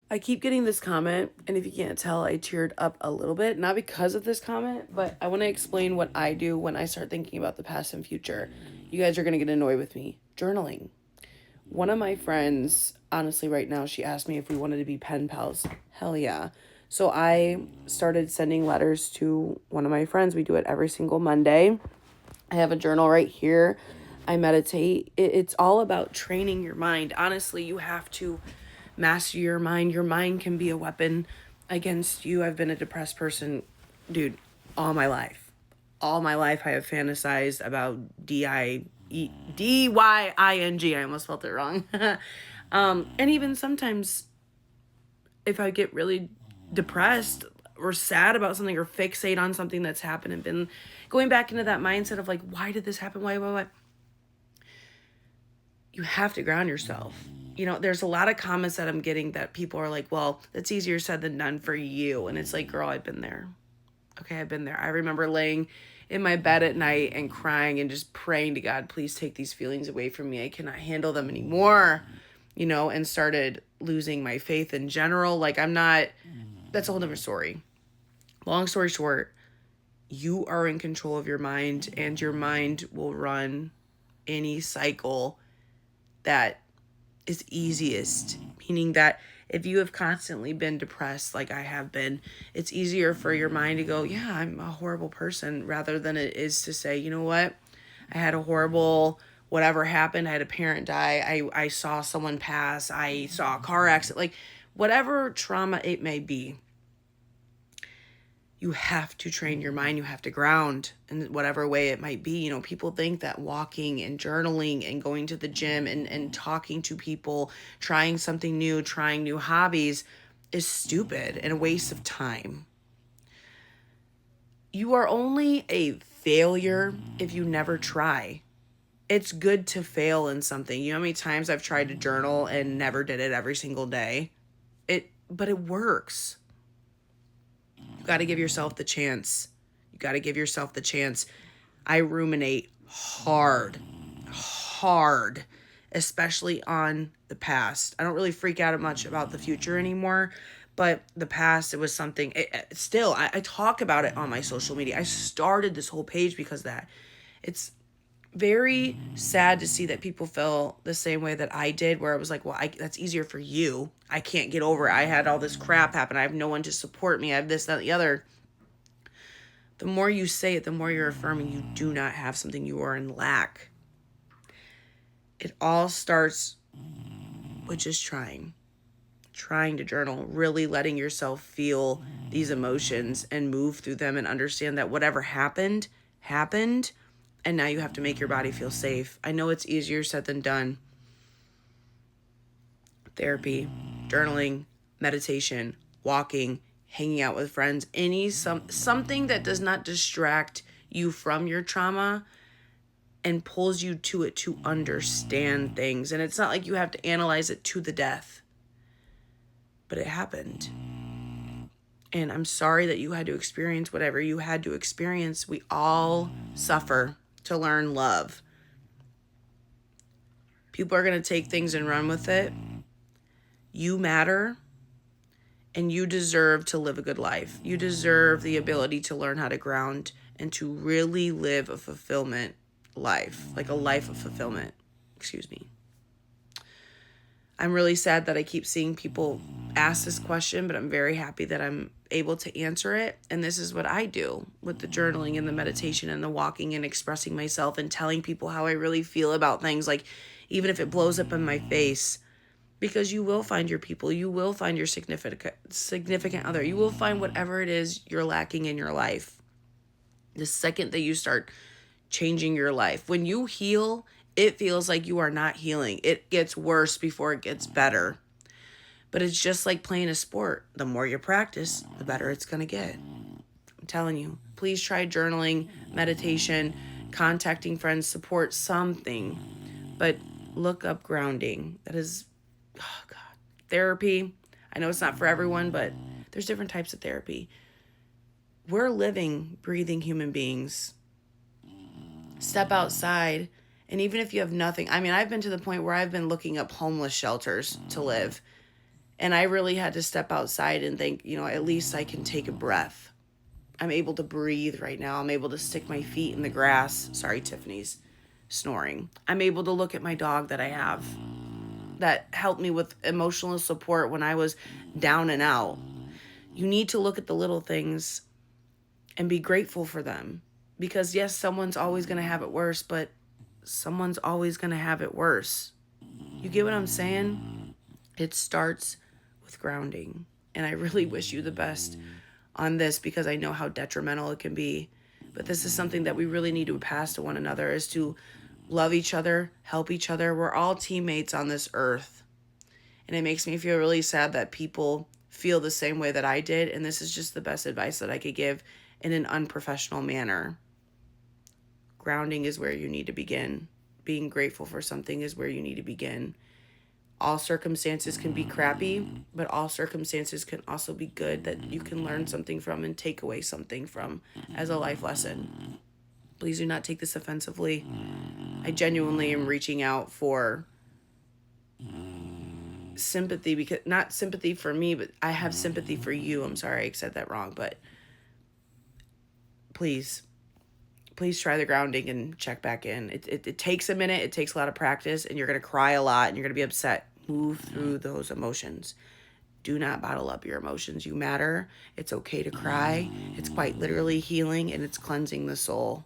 I keep getting this comment, and if you can't tell, I teared up a little bit, not because of this comment, but I want to explain what I do when I start thinking about the past and future. You guys are going to get annoyed with me. Journaling. One of my friends, honestly, right now, she asked me if we wanted to be pen pals. Hell yeah. So I started sending letters to one of my friends. We do it every single Monday. I have a journal right here. I meditate. It's all about training your mind. Honestly, you have to master your mind. Your mind can be a weapon against you. I've been a depressed person, dude, all my life. All my life, I have fantasized about DYING. I almost spelled it wrong. And even sometimes, if I get really depressed or sad about something or fixate on something that's happened and been going back into that mindset of like, why did this happen? Why? You have to ground yourself. There's a lot of comments that I'm getting that people are like, well, that's easier said than done for you. And it's like, girl, I've been there. Okay, I've been there. I remember laying in my bed at night and crying and just praying to God, please take these feelings away from me. I cannot handle them anymore, and started losing my faith in general. Like, that's a whole different story. Long story short, you are in control of your mind, and your mind will run any cycle that is easiest, meaning that if you have constantly been depressed like I have been, it's easier for your mind to go, yeah, I'm a horrible person, rather than it is to say, you know what, I had a horrible whatever happened. I had a parent die. I saw someone pass. I saw a car accident. Like, whatever trauma it may be, you have to train your mind. You have to ground in whatever way it might be. People think that walking and journaling and going to the gym and talking to people, trying something new, trying new hobbies is stupid and a waste of time. You are only a failure if you never try. It's good to fail in something. You know how many times I've tried to journal and never did it every single day? But it works. You got to give yourself the chance. I ruminate hard, especially on the past. I don't really freak out much about the future anymore, but the past, it was something. I talk about it on my social media. I started this whole page because of that. It's very sad to see that people feel the same way that I did, where I was like, well, that's easier for you. I can't get over it. I had all this crap happen. I have no one to support me. I have this, that, the other. The more you say it, the more you're affirming you do not have something. You are in lack. It all starts with just trying to journal, really letting yourself feel these emotions and move through them and understand that whatever happened, and now you have to make your body feel safe. I know it's easier said than done. Therapy, journaling, meditation, walking, hanging out with friends, something that does not distract you from your trauma and pulls you to it to understand things. And it's not like you have to analyze it to the death, but it happened. And I'm sorry that you had to experience whatever you had to experience. We all suffer to learn love. People are going to take things and run with it. You matter, and you deserve to live a good life. You deserve the ability to learn how to ground and to really live a fulfillment life, like a life of fulfillment. Excuse me. I'm really sad that I keep seeing people ask this question, but I'm very happy that I'm able to answer it. And this is what I do with the journaling and the meditation and the walking and expressing myself and telling people how I really feel about things, like even if it blows up in my face, because you will find your people, you will find your significant other, you will find whatever it is you're lacking in your life. The second that you start changing your life, when you heal, it feels like you are not healing. It gets worse before it gets better. But it's just like playing a sport. The more you practice, the better it's going to get. I'm telling you, please try journaling, meditation, contacting friends, support, something. But look up grounding. That is, oh God, therapy. I know it's not for everyone, but there's different types of therapy. We're living, breathing human beings. Step outside. And even if you have nothing, I've been to the point where I've been looking up homeless shelters to live. And I really had to step outside and think, at least I can take a breath. I'm able to breathe right now. I'm able to stick my feet in the grass. Sorry, Tiffany's snoring. I'm able to look at my dog that I have that helped me with emotional support when I was down and out. You need to look at the little things and be grateful for them. Because yes, someone's always going to have it worse, but someone's always going to have it worse. You get what I'm saying? It starts with grounding. And I really wish you the best on this because I know how detrimental it can be. But this is something that we really need to pass to one another, is to love each other, help each other. We're all teammates on this earth. And it makes me feel really sad that people feel the same way that I did. And this is just the best advice that I could give in an unprofessional manner. Grounding is where you need to begin. Being grateful for something is where you need to begin. All circumstances can be crappy, but all circumstances can also be good that you can learn something from and take away something from as a life lesson. Please do not take this offensively. I genuinely am reaching out for sympathy, because not sympathy for me, but I have sympathy for you. I'm sorry I said that wrong, but please try the grounding and check back in. It takes a minute. It takes a lot of practice, and you're going to cry a lot, and you're going to be upset. Move through those emotions. Do not bottle up your emotions. You matter. It's okay to cry. It's quite literally healing, and it's cleansing the soul.